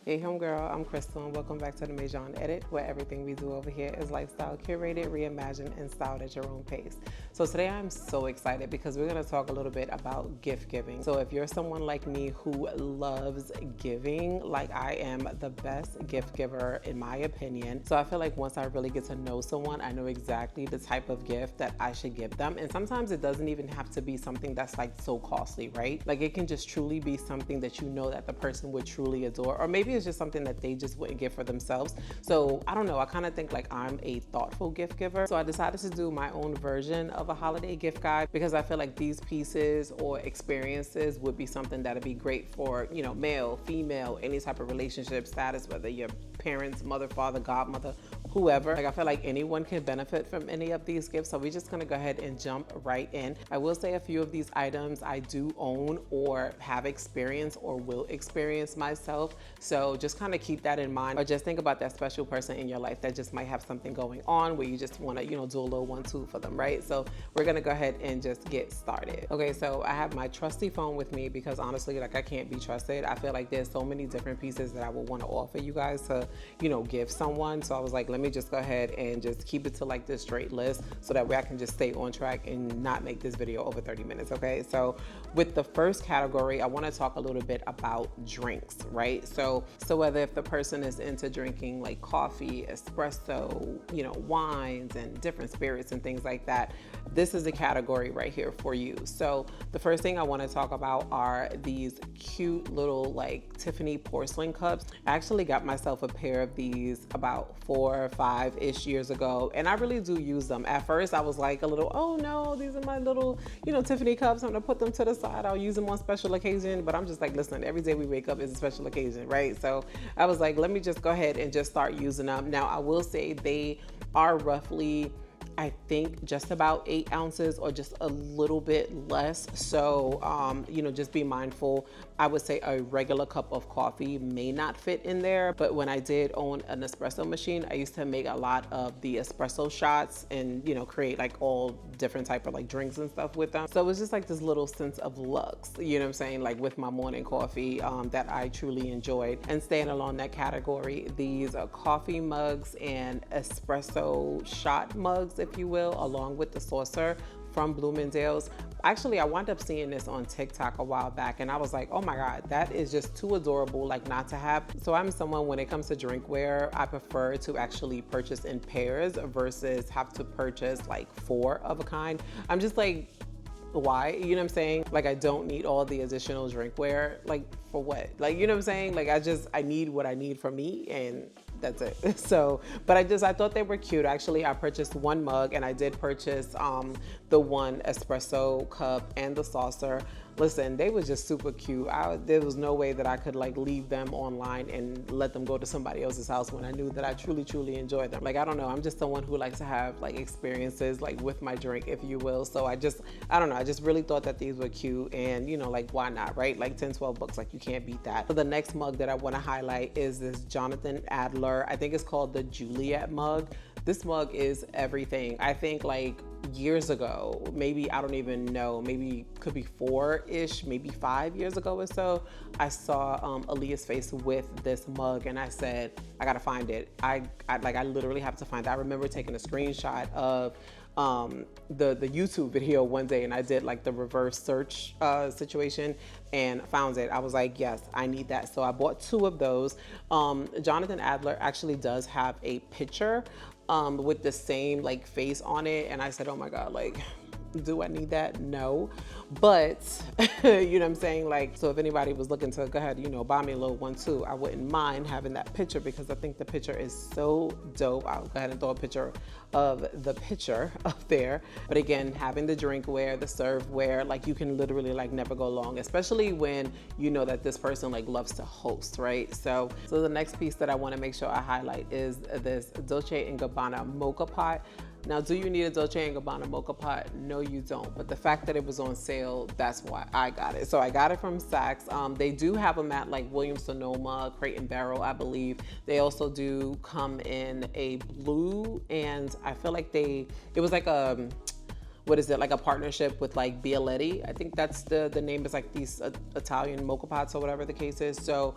Hey homegirl, I'm Crystal and welcome back to the Maisoned Edit, where everything we do over here is lifestyle curated, reimagined, and styled at your own pace. So today I'm so excited because we're going to talk a little bit about gift giving. So if you're someone like me who loves giving, like I am the best gift giver in my opinion. So I feel like once I really get to know someone, I know exactly the type of gift that I should give them. And sometimes it doesn't even have to be something that's like so costly, right? Like it can just truly be something that you know that the person would truly adore, or maybe it's just something that they just wouldn't get for themselves. So I don't know, I kind of think like I'm a thoughtful gift giver. So I decided to do my own version of a holiday gift guide because I feel like these pieces or experiences would be something that'd be great for, you know, male, female, any type of relationship status, whether you're parents, mother, father, godmother, whoever. Like I feel like anyone can benefit from any of these gifts. So we're just gonna go ahead and jump right in. I will say a few of these items I do own or have experienced or will experience myself. So just kind of keep that in mind, or just think about that special person in your life that just might have something going on where you just want to, you know, do a little 1-2 for them, right? So we're gonna go ahead and just get started. Okay, so I have my trusty phone with me because honestly, like I can't be trusted. I feel like there's so many different pieces that I would want to offer you guys to, you know, give someone. So I was like, let me just go ahead and just keep it to like this straight list so that way I can just stay on track and not make this video over 30 minutes. Okay, so with the first category, I want to talk a little bit about drinks, right? So whether if the person is into drinking like coffee, espresso, you know, wines and different spirits and things like that, this is a category right here for you. So the first thing I want to talk about are these cute little like Tiffany porcelain cups. I actually got myself a pair of these about 4 or 5-ish years ago, and I really do use them. At first I was like a little, oh no, these are my little, you know, Tiffany cups, I'm gonna put them to the side, I'll use them on special occasion. But I'm just like, listen, every day we wake up is a special occasion, right? So I was like, let me just go ahead and just start using them. Now I will say they are roughly, I think, just about 8 ounces or just a little bit less. So, you know, just be mindful. I would say a regular cup of coffee may not fit in there, but when I did own an espresso machine, I used to make a lot of the espresso shots and, you know, create like all different type of like drinks and stuff with them. So it was just like this little sense of luxe, you know what I'm saying? Like with my morning coffee that I truly enjoyed. And staying along that category, these are coffee mugs and espresso shot mugs, if you will, along with the saucer from Bloomingdale's. Actually, I wound up seeing this on TikTok a while back and I was like, oh my God, that is just too adorable, like not to have. So I'm someone, when it comes to drinkware, I prefer to actually purchase in pairs versus have to purchase like 4 of a kind. I'm just like, why? You know what I'm saying? Like I don't need all the additional drinkware, like for what? Like, you know what I'm saying? Like I need what I need for me and that's it. So, but I thought they were cute. Actually, I purchased 1 mug and I did purchase the 1 espresso cup and the saucer. Listen, they was just super cute. There was no way that I could like leave them online and let them go to somebody else's house when I knew that I truly enjoyed them. Like, I don't know, I'm just someone who likes to have like experiences like with my drink, if you will. So I don't know, I just really thought that these were cute and, you know, like why not, right? Like 10, 12 bucks, like you can't beat that. So the next mug that I want to highlight is this Jonathan Adler, I think it's called the Juliet mug. This mug is everything. I think like years ago, maybe, I don't even know, maybe could be 4-ish, maybe 5 years ago or so, I saw Aaliyah's face with this mug and I said, I gotta find it. I literally have to find it. I remember taking a screenshot of the YouTube video one day and I did like the reverse search situation and found it. I was like, yes, I need that. So I bought 2 of those. Jonathan Adler actually does have a picture with the same like face on it and I said, oh my God, like do I need that? No. But you know what I'm saying? Like, so if anybody was looking to go ahead, you know, buy me a little 1-2, I wouldn't mind having that picture because I think the picture is so dope. I'll go ahead and throw a picture of the picture up there. But again, having the drinkware, the serveware, like you can literally like never go wrong, especially when you know that this person like loves to host, right? So the next piece that I want to make sure I highlight is this Dolce & Gabbana mocha pot. Now, do you need a Dolce & Gabbana mocha pot? No, you don't. But the fact that it was on sale, that's why I got it. So I got it from Saks. They do have them at like Williams-Sonoma, Crate and Barrel, I believe. They also do come in a blue, and I feel like it was like a, what is it, like a partnership with like Bialetti. I think that's the name, is like these Italian mocha pots or whatever the case is. So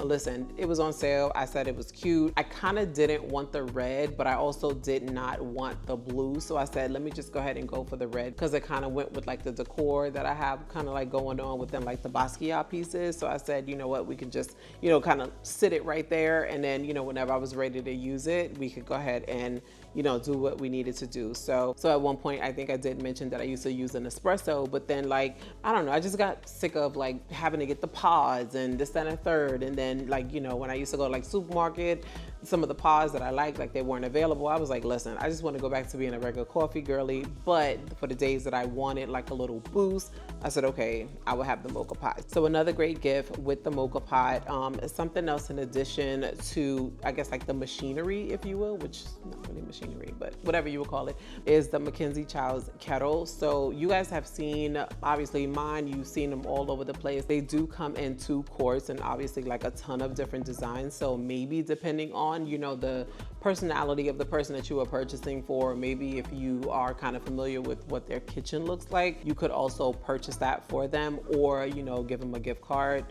listen, it was on sale. I said it was cute. I kind of didn't want the red, but I also did not want the blue. So I said, let me just go ahead and go for the red, because it kind of went with like the decor that I have kind of like going on within like the Basquiat pieces. So I said, you know what, we could just, you know, kind of sit it right there. And then, you know, whenever I was ready to use it, we could go ahead and, you know, do what we needed to do. So at one point, I think I did mention that I used to use an espresso, but then like, I don't know, I just got sick of like having to get the pods and this, that, and third. And then like, you know, when I used to go to like supermarket, some of the pods that I liked, they weren't available. I was like, listen, I just want to go back to being a regular coffee girly. But for the days that I wanted like a little boost, I said, okay, I will have the mocha pot. So another great gift with the mocha pot is something else in addition to, I guess, like the machinery, if you will, which is not really machinery, but whatever you would call it, is the Mackenzie Child's kettle. So you guys have seen, obviously mine, you've seen them all over the place. They do come in 2 quarts and obviously like a ton of different designs. So maybe depending on, you know, the personality of the person that you are purchasing for, maybe if you are kind of familiar with what their kitchen looks like, you could also purchase that for them, or, you know, give them a gift card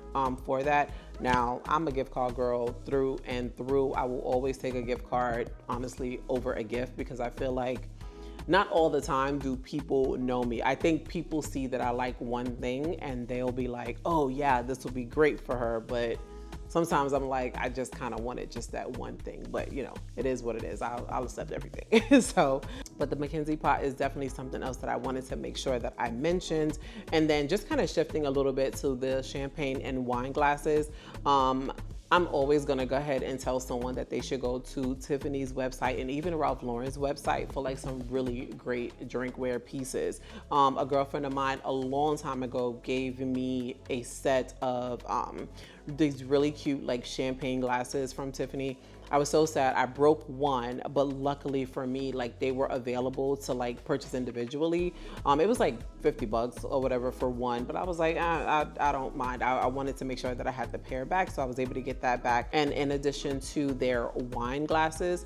for that. Now, I'm a gift card girl through and through. I will always take a gift card, honestly, over a gift, because I feel like not all the time do people know me. I think people see that I like one thing and they'll be like, oh yeah, this will be great for her. But sometimes I'm like, I just kind of wanted just that one thing, but you know, it is what it is. I'll accept everything. So, but the Mackenzie pot is definitely something else that I wanted to make sure that I mentioned. And then just kind of shifting a little bit to the champagne and wine glasses. I'm always gonna go ahead and tell someone that they should go to Tiffany's website and even Ralph Lauren's website for like some really great drinkware pieces. A girlfriend of mine a long time ago gave me a set of these really cute like champagne glasses from Tiffany. I was so sad. I broke one, but luckily for me, like they were available to like purchase individually. It was like $50 or whatever for one, but I was like, I don't mind. I wanted to make sure that I had the pair back, so I was able to get that back. And in addition to their wine glasses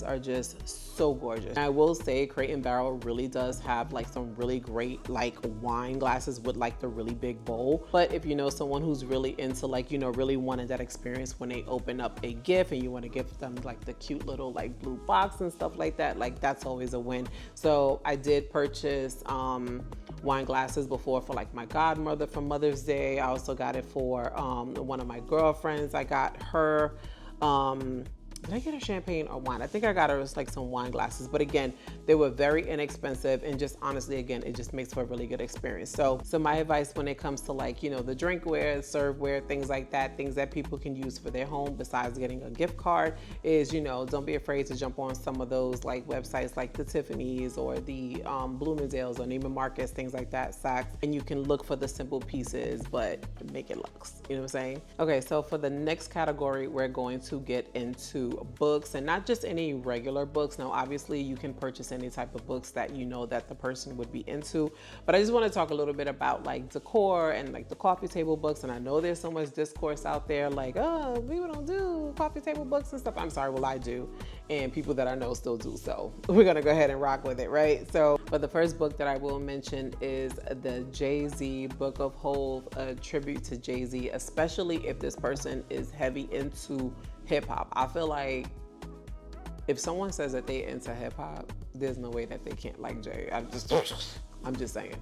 are just so gorgeous. And I will say Crate and Barrel really does have like some really great like wine glasses with like the really big bowl. But if you know someone who's really into like, you know, really wanted that experience when they open up a gift and you want to give them like the cute little like blue box and stuff like that, like that's always a win. So I did purchase wine glasses before for like my godmother for Mother's Day. I also got it for one of my girlfriends. I got her did I get her champagne or wine? I think I got her like some wine glasses, but again, they were very inexpensive, and just honestly, again, it just makes for a really good experience. So my advice when it comes to like, you know, the drinkware, serveware, things like that, things that people can use for their home besides getting a gift card is, you know, don't be afraid to jump on some of those like websites like the Tiffany's or the Bloomingdale's or Neiman Marcus, things like that, Saks, and you can look for the simple pieces, but make it looks, you know what I'm saying? Okay, so for the next category, we're going to get into books, and not just any regular books. Now, obviously you can purchase any type of books that you know that the person would be into, but I just want to talk a little bit about like decor and like the coffee table books. And I know there's so much discourse out there like, oh, people don't do coffee table books and stuff. I'm sorry, well I do, and people that I know still do, so we're gonna go ahead and rock with it, right? So, but the first book that I will mention is the Jay-Z Book of Hov, a tribute to Jay-Z, especially if this person is heavy into hip hop. I feel like if someone says that they into hip hop, there's no way that they can't like Jay. I'm just saying.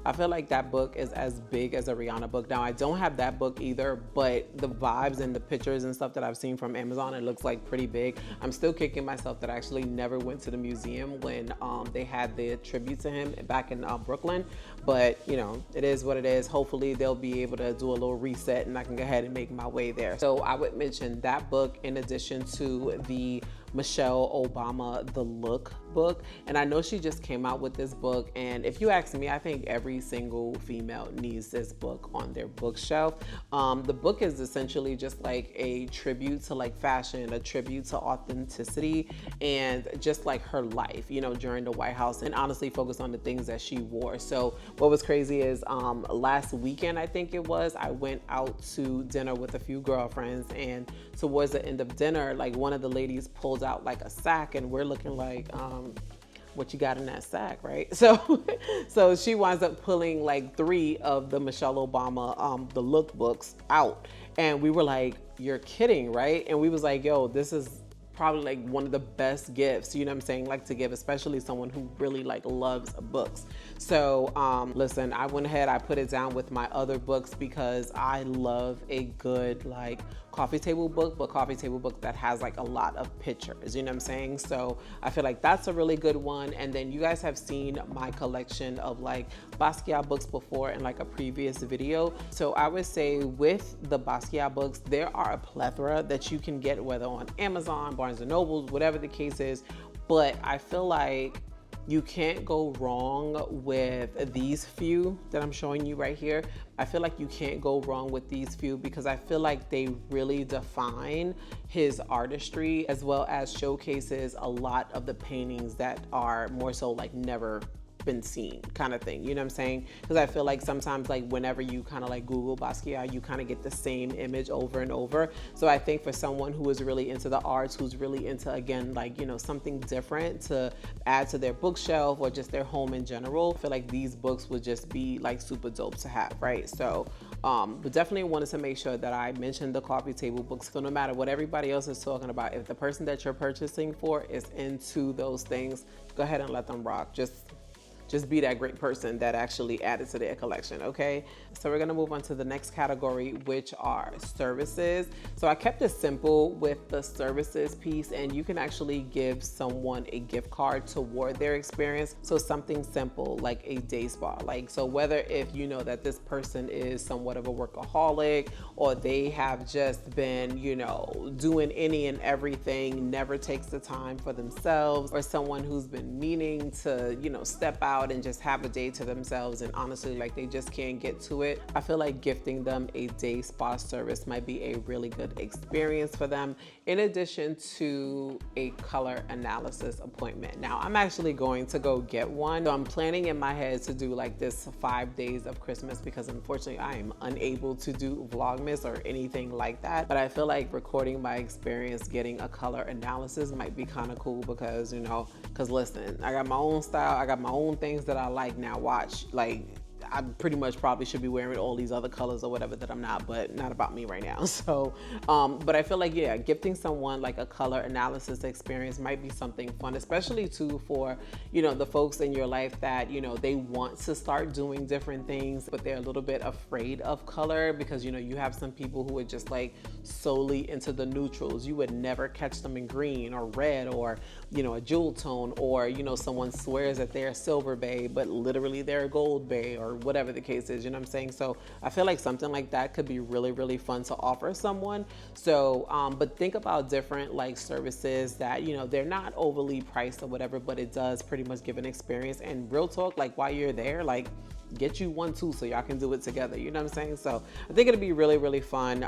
I feel like that book is as big as a Rihanna book. Now, I don't have that book either, but the vibes and the pictures and stuff that I've seen from Amazon, it looks like pretty big. I'm still kicking myself that I actually never went to the museum when they had the tribute to him back in Brooklyn. But, you know, it is what it is. Hopefully they'll be able to do a little reset and I can go ahead and make my way there. So I would mention that book in addition to the Michelle Obama The Look book. And I know she just came out with this book, and if you ask me, I think every single female needs this book on their bookshelf. The book is essentially just like a tribute to like fashion, a tribute to authenticity, and just like her life, you know, during the White House, and honestly focus on the things that she wore. So what was crazy is last weekend, I think it was, I went out to dinner with a few girlfriends, and towards the end of dinner, like one of the ladies pulled out like a sack, and we're looking like, what you got in that sack, right? So she winds up pulling like 3 of the Michelle Obama The Look books out, and we were like, you're kidding, right? And we was like, yo, this is probably like one of the best gifts, you know what I'm saying, like to give, especially someone who really like loves books. So listen, I went ahead, I put it down with my other books because I love a good like coffee table book, but coffee table book that has like a lot of pictures, you know what I'm saying? So I feel like that's a really good one. And then you guys have seen my collection of like Basquiat books before in like a previous video. So I would say with the Basquiat books, there are a plethora that you can get, whether on Amazon, Barnes & Noble, whatever the case is. But I feel like you can't go wrong with these few that I'm showing you right here. I feel like you can't go wrong with these few because I feel like they really define his artistry, as well as showcases a lot of the paintings that are more so like never been seen kind of thing, you know what I'm saying? Because I feel like sometimes like whenever you kind of like Google Basquiat, you kind of get the same image over and over. So I think for someone who is really into the arts, who's really into, again, like, you know, something different to add to their bookshelf or just their home in general, I feel like these books would just be like super dope to have, right? So but definitely wanted to make sure that I mentioned the coffee table books. So no matter what everybody else is talking about, if the person that you're purchasing for is into those things, go ahead and let them rock. Just be that great person that actually added to their collection, okay? So we're gonna move on to the next category, which are services. So I kept it simple with the services piece, and you can actually give someone a gift card toward their experience. So something simple like a day spa. Like, so whether if you know that this person is somewhat of a workaholic, or they have just been, you know, doing any and everything, never takes the time for themselves, or someone who's been meaning to, you know, step out and just have a day to themselves, and honestly like they just can't get to it, I feel like gifting them a day spa service might be a really good experience for them, in addition to a color analysis appointment. Now I'm actually going to go get one, so I'm planning in my head to do like this 5 days of Christmas, because unfortunately I am unable to do Vlogmas or anything like that. But I feel like recording my experience getting a color analysis might be kind of cool, because, you know, because listen, I got my own style, I got my own things that I like. Now watch, like I pretty much probably should be wearing all these other colors or whatever that I'm not, but not about me right now. So, but I feel like, yeah, gifting someone like a color analysis experience might be something fun, especially too for, you know, the folks in your life that, you know, they want to start doing different things, but they're a little bit afraid of color, because, you know, you have some people who are just like solely into the neutrals. You would never catch them in green or red or, you know, a jewel tone, or, you know, someone swears that they're a silver bae, but literally they're a gold bae, or whatever the case is, you know what I'm saying? So I feel like something like that could be really, really fun to offer someone. So, but think about different like services that, you know, they're not overly priced or whatever, but it does pretty much give an experience. And real talk, like while you're there, like get you one too, so y'all can do it together, you know what I'm saying? So I think it'll be really, really fun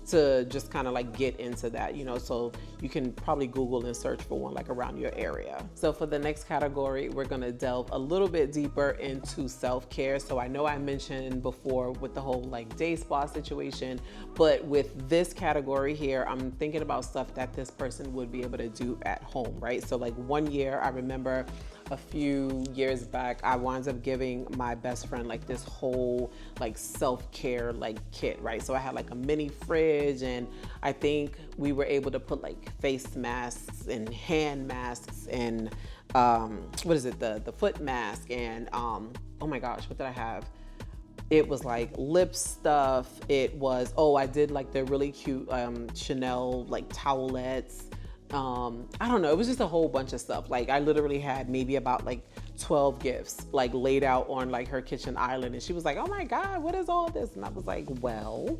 to just kind of like get into that, you know, so you can probably Google and search for one like around your area. So for the next category, we're gonna delve a little bit deeper into self-care. So I know I mentioned before with the whole like day spa situation, but with this category here, I'm thinking about stuff that this person would be able to do at home, right? So like one year, I remember a few years back, I wound up giving my best friend like this whole like self-care like kit, right? So I had like a mini fridge, and I think we were able to put like face masks and hand masks and what is it, the foot mask, and oh my gosh, what did I have? It was like lip stuff. It was, oh, I did like the really cute Chanel like towelettes. I don't know, it was just a whole bunch of stuff. Like I literally had maybe about like 12 gifts like laid out on like her kitchen island, and she was like, oh my God, what is all this? And I was like, well,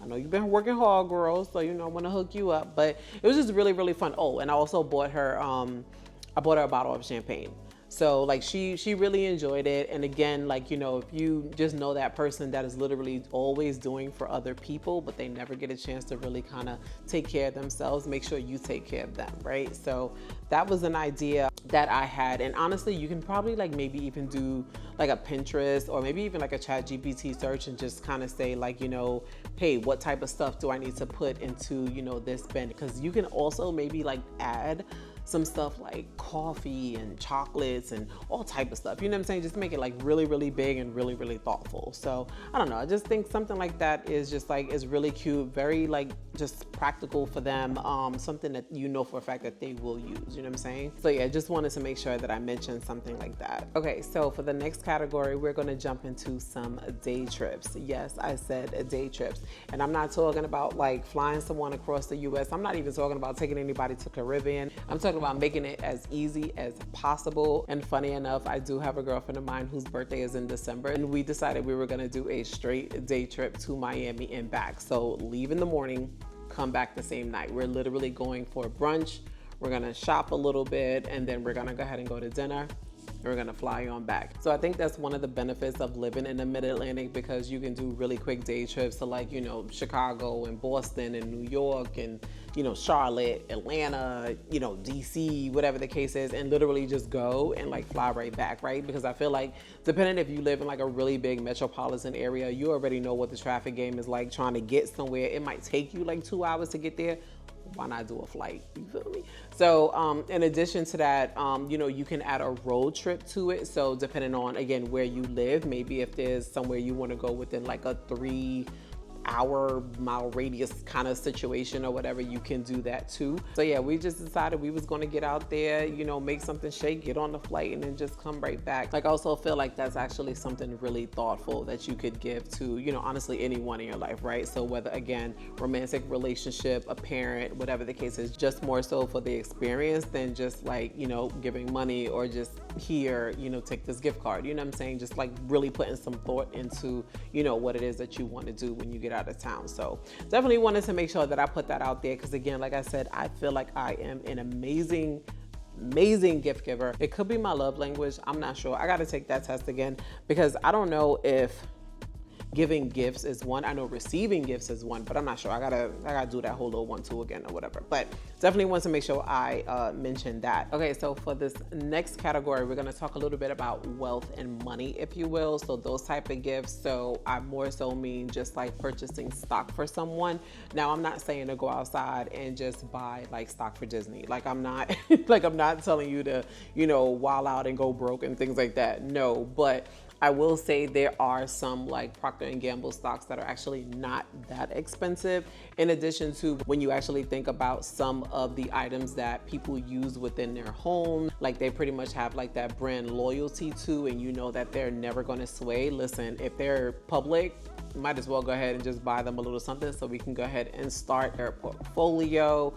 I know you've been working hard, girl, so I want to hook you up. But it was just really, really fun. Oh, and I also bought her, I bought her a bottle of champagne. So like she really enjoyed it. And again, like, if you just know that person that is literally always doing for other people, but they never get a chance to really kind of take care of themselves, make sure you take care of them, right? So that was an idea that I had. And honestly, you can probably like maybe even do like a Pinterest or maybe even like a ChatGPT search and just kind of say like, hey, what type of stuff do I need to put into, this bin? Because you can also maybe like add some stuff like coffee and chocolates and all type of stuff, you know what I'm saying? Just make it like really, really big and really, really thoughtful. So I don't know, I just think something like that is just like, is really cute, very like just practical for them, something that for a fact that they will use, you know what I'm saying? So yeah, just wanted to make sure that I mentioned something like that. Okay, so for the next category, we're gonna jump into some day trips. Yes, I said day trips. And I'm not talking about like flying someone across the US. I'm not even talking about taking anybody to Caribbean. I'm talking about making it as easy as possible. And funny enough, I do have a girlfriend of mine whose birthday is in December, and we decided we were gonna do a straight day trip to Miami and back. So leave in the morning, come back the same night. We're literally going for brunch. We're gonna shop a little bit, and then we're gonna go ahead and go to dinner. We're gonna fly on back. So I think that's one of the benefits of living in the Mid-Atlantic, because you can do really quick day trips to like, Chicago and Boston and New York and, Charlotte, Atlanta, DC, whatever the case is, and literally just go and like fly right back, right? Because I feel like depending if you live in like a really big metropolitan area, you already know what the traffic game is like trying to get somewhere. It might take you like 2 hours to get there. Why not do a flight? You feel me? So in addition to that, you can add a road trip to it. So depending on, again, where you live, maybe if there's somewhere you want to go within like a 3-hour mile radius kind of situation or whatever, you can do that too. So yeah, we just decided we was going to get out there, make something shake, get on the flight, and then just come right back. Like, I also feel like that's actually something really thoughtful that you could give to, honestly, anyone in your life, right? So whether, again, romantic relationship, a parent, whatever the case is, just more so for the experience than just like, giving money or just here, take this gift card, you know what I'm saying? Just like really putting some thought into, what it is that you want to do when you get out of town. So definitely wanted to make sure that I put that out there, because again, like I said, I feel like I am an amazing gift giver. It could be my love language. I'm not sure. I got to take that test again, because I don't know if giving gifts is one. I know receiving gifts is one, but I'm not sure. I gotta do that whole little 1-2 again or whatever. But definitely want to make sure I mention that. Okay, so for this next category, we're gonna talk a little bit about wealth and money, if you will. So those type of gifts. So I more so mean just like purchasing stock for someone. Now, I'm not saying to go outside and just buy like stock for Disney. Like, I'm not like, I'm not telling you to, wild out and go broke and things like that. No, but I will say there are some like Procter & Gamble stocks that are actually not that expensive. In addition to when you actually think about some of the items that people use within their home, like they pretty much have like that brand loyalty to, and that they're never gonna sway. Listen, if they're public, might as well go ahead and just buy them a little something so we can go ahead and start their portfolio.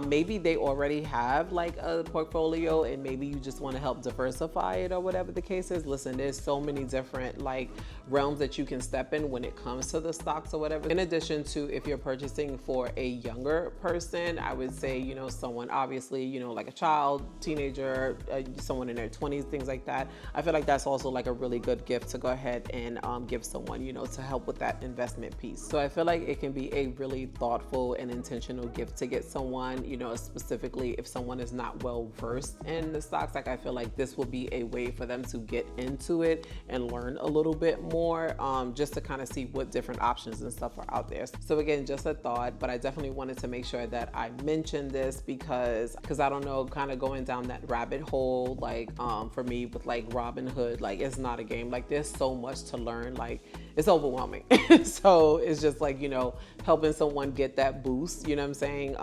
Maybe they already have like a portfolio and maybe you just want to help diversify it or whatever the case is. Listen, there's so many different like realms that you can step in when it comes to the stocks or whatever. In addition to, if you're purchasing for a younger person, I would say, someone obviously, like a child, teenager, someone in their 20s, things like that. I feel like that's also like a really good gift to go ahead and give someone, to help with that investment piece. So I feel like it can be a really thoughtful and intentional gift to get someone, specifically if someone is not well versed in the stocks. Like, I feel like this will be a way for them to get into it and learn a little bit more, just to kind of see what different options and stuff are out there. So again, just a thought, but I definitely wanted to make sure that I mentioned this because I don't know, kind of going down that rabbit hole, like for me with like Robinhood, like it's not a game. Like, there's so much to learn, like it's overwhelming. So it's just like, helping someone get that boost, you know what I'm saying,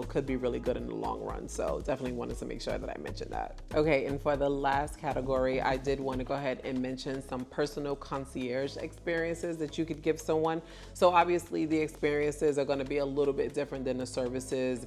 could be really good in the long run. So definitely wanted to make sure that I mentioned that. Okay, and for the last category, I did want to go ahead and mention some personal concierge experiences that you could give someone. So obviously the experiences are going to be a little bit different than the services,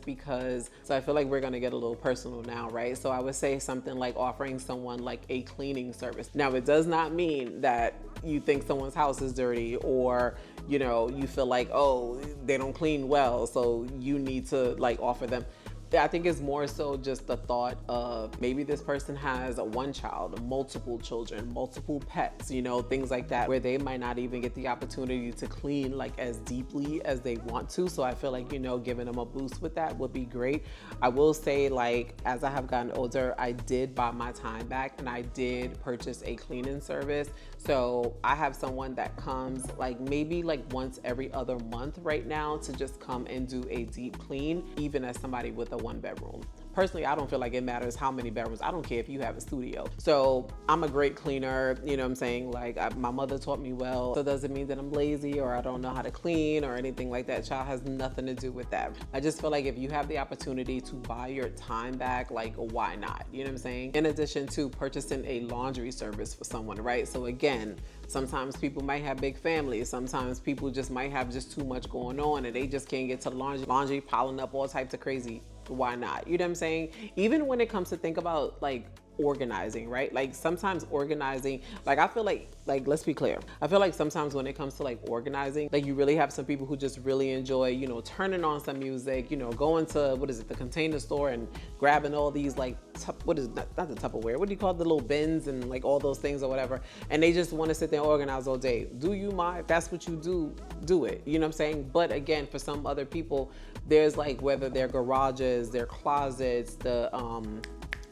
so I feel like we're going to get a little personal now, right? So I would say something like offering someone like a cleaning service. Now, it does not mean that you think someone's house is dirty or you know, you feel like, oh, they don't clean well, so you need to like offer them. I think it's more so just the thought of maybe this person has one child, multiple children, multiple pets, you know, things like that, where they might not even get the opportunity to clean like as deeply as they want to. So I feel like, you know, giving them a boost with that would be great. I will say, like, as I have gotten older, I did buy my time back and I did purchase a cleaning service. So I have someone that comes like maybe like once every other month right now to just come and do a deep clean, even as somebody with a 1-bedroom. Personally, I don't feel like it matters how many bedrooms. I don't care if you have a studio. So I'm a great cleaner, you know what I'm saying? Like my mother taught me well. So does it mean that I'm lazy or I don't know how to clean or anything like that? Child, has nothing to do with that. I just feel like if you have the opportunity to buy your time back, like why not? You know what I'm saying? In addition to purchasing a laundry service for someone, right? So again, sometimes people might have big families. Sometimes people just might have just too much going on and they just can't get to the laundry piling up all types of crazy. Why not? You know what I'm saying? Even when it comes to think about like organizing, right? Like sometimes organizing, like I feel like let's be clear. I feel like sometimes when it comes to like organizing, like you really have some people who just really enjoy, you know, turning on some music, you know, going to, what is it, the Container Store and grabbing all these like, what is, not the Tupperware, what do you call the little bins and like all those things or whatever. And they just want to sit there and organize all day. Do you mind? If that's what you do it. You know what I'm saying? But again, for some other people, there's like, whether their garages, their closets, the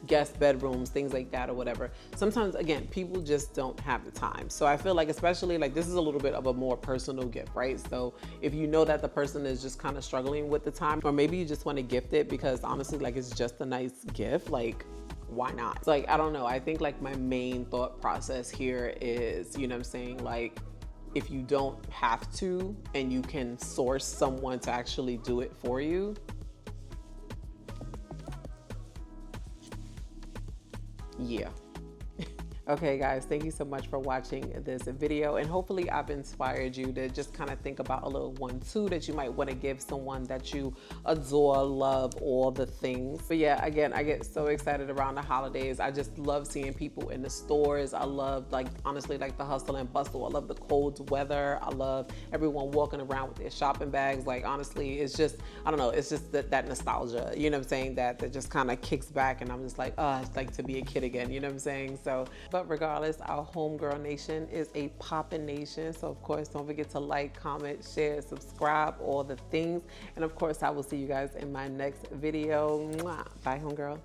guest bedrooms, things like that or whatever. Sometimes, again, people just don't have the time. So I feel like, especially like this is a little bit of a more personal gift, right? So if you know that the person is just kind of struggling with the time, or maybe you just want to gift it because honestly, like it's just a nice gift, like why not? So like, I don't know. I think like my main thought process here is, you know what I'm saying? Like, if you don't have to and you can source someone to actually do it for you, yeah. Okay guys, thank you so much for watching this video, and hopefully I've inspired you to just kind of think about a little 1-2 that you might want to give someone that you adore, love, all the things. But yeah, again, I get so excited around the holidays. I just love seeing people in the stores. I love, like, honestly, like the hustle and bustle. I love the cold weather. I love everyone walking around with their shopping bags. Like, honestly, it's just, I don't know, it's just that nostalgia, you know what I'm saying, that just kind of kicks back, and I'm just like, oh, it's like to be a kid again, you know what I'm saying? So, but regardless, our homegirl nation is a poppin' nation. So of course, don't forget to like, comment, share, subscribe, all the things. And of course, I will see you guys in my next video. Mwah. Bye, homegirl.